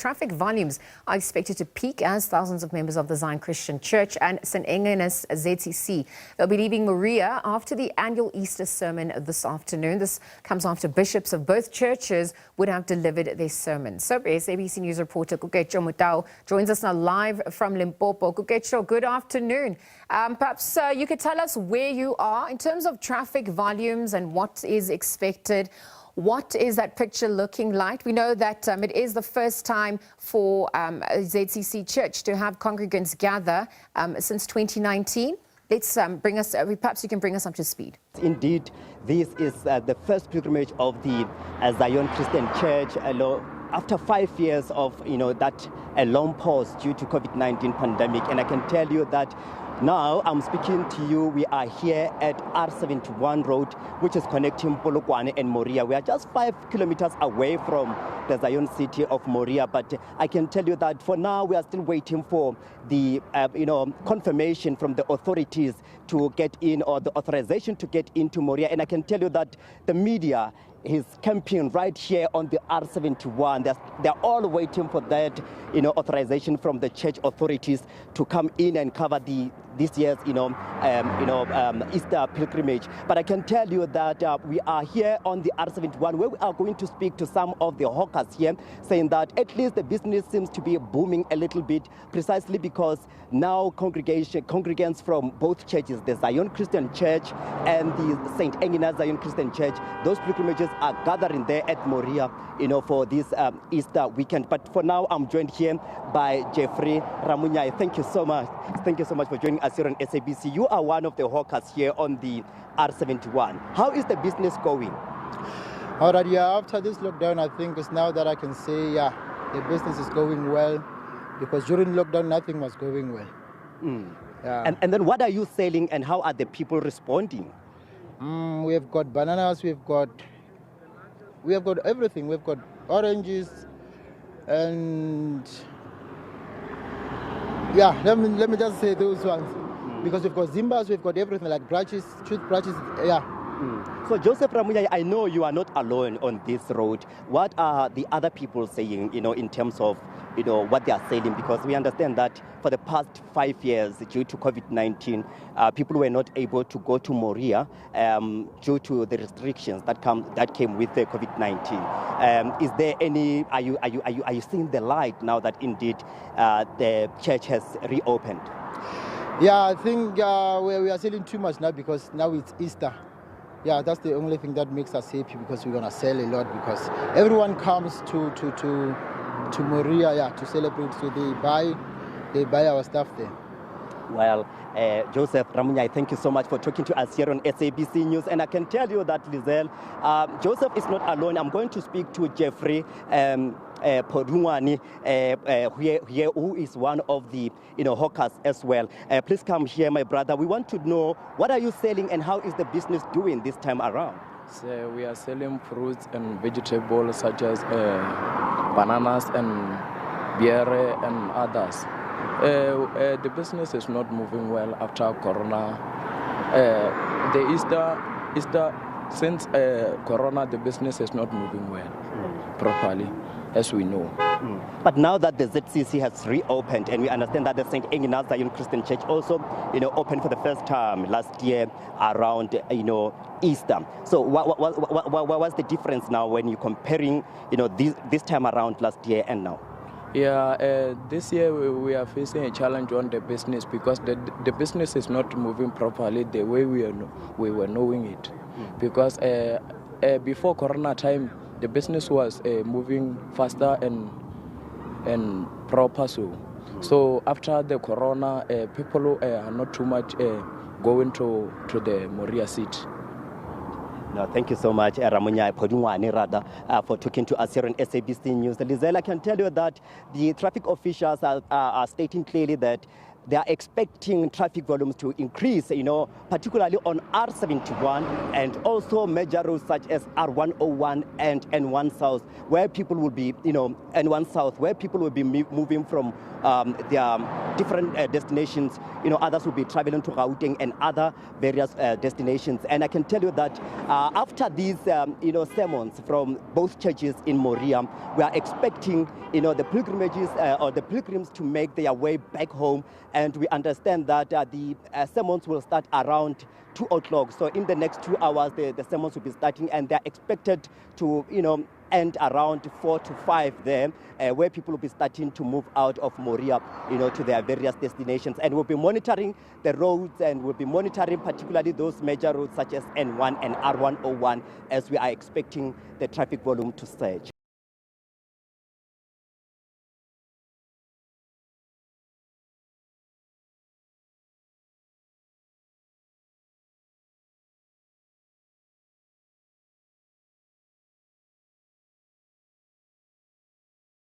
traffic volumes are expected to peak as thousands of members of the Zion Christian Church and St. Engenas SABC they'll be leaving Moria after the annual Easter sermon this afternoon. This comes after bishops of both churches would have delivered their sermons. So SABC News reporter Koketšo Motau joins us now live from Limpopo. Koketšo, good afternoon. Perhaps you could tell us where you are in terms of traffic volumes and what is expected. What is that picture looking like? We know that it is the first time for ZCC Church to have congregants gather since 2019. Let's perhaps you can bring us up to speed. Indeed, this is the first pilgrimage of the Zion Christian Church. After 5 years of that long pause due to COVID-19 pandemic, and I can tell you that now I'm speaking to you. We are here at R71 road, which is connecting Polokwane and Moria. We are just 5 kilometers away from the Zion city of Moria, but I can tell you that for now we are still waiting for the confirmation from the authorities to get in, or the authorization to get into Moria. And I can tell you that the media is camping right here on the R71. They're all waiting for that, authorization from the church authorities to come in and cover this year's, Easter pilgrimage. But I can tell you that we are here on the R71, where we are going to speak to some of the hawkers here, saying that at least the business seems to be booming a little bit, precisely because now congregants from both churches, the Zion Christian Church and the St. Engenas Zion Christian Church, those pilgrimages are gathering there at Moria, for this Easter weekend. But for now, I'm joined here by Jeffrey Ramunyai. Thank you so much. Thank you so much for joining us here on SABC. You are one of the hawkers here on the R71. How is the business going? All right, after this lockdown, I think it's now that I can say, the business is going well, because during lockdown, nothing was going well. And then what are you selling, and how are the people responding? We've got bananas, we've got everything. We've got oranges, and let me just say those ones, because we've got zimbas, we've got everything, like brushes, toothbrushes, So Joseph Ramunyai, I know you are not alone on this road. What are the other people saying, in terms of, what they are selling? Because we understand that for the past 5 years, due to COVID-19, people were not able to go to Moria due to the restrictions that came with the COVID-19. Is there any? Are you seeing the light now that indeed the church has reopened? Yeah, I think we are selling too much now, because now it's Easter. Yeah, that's the only thing that makes us happy, because we're gonna sell a lot, because everyone comes to Moria, to celebrate. So they buy our stuff there. Well, Joseph Ramunyai, thank you so much for talking to us here on SABC News. And I can tell you that, Lizelle, Joseph is not alone. I'm going to speak to Jeffrey Podungwani, who is one of the hawkers as well. Please come here, my brother. We want to know, what are you selling and how is the business doing this time around? So we are selling fruits and vegetables such as bananas and beer and others. The business is not moving well after Corona. The Easter since Corona, the business is not moving well properly, as we know. But now that the ZCC has reopened, and we understand that the St. Engenas Zion Christian Church also, opened for the first time last year around, Easter. So what was the difference now when you're comparing, this time around last year and now? Yeah, this year we are facing a challenge on the business, because the business is not moving properly the way we were knowing it. Because before Corona time, the business was moving faster and proper. So after the Corona, people are not too much going to the Moria city. No, thank you so much, Ramunyai Podungwani, for talking to us here on SABC News. Lizelle, I can tell you that the traffic officials are stating clearly that they are expecting traffic volumes to increase, particularly on R71 and also major roads such as R101 and N1 South, where people will be, N1 South, where people will be moving from their different destinations. Others will be traveling to Gauteng and other various destinations. And I can tell you that after these, sermons from both churches in Moria, we are expecting, the pilgrimages or the pilgrims to make their way back home. And we understand that the sermons will start around 2 o'clock. So in the next 2 hours, the sermons will be starting, and they're expected to, end around 4 to 5 there, where people will be starting to move out of Moria, to their various destinations. And we'll be monitoring the roads, and we'll be monitoring particularly those major roads such as N1 and R101, as we are expecting the traffic volume to surge.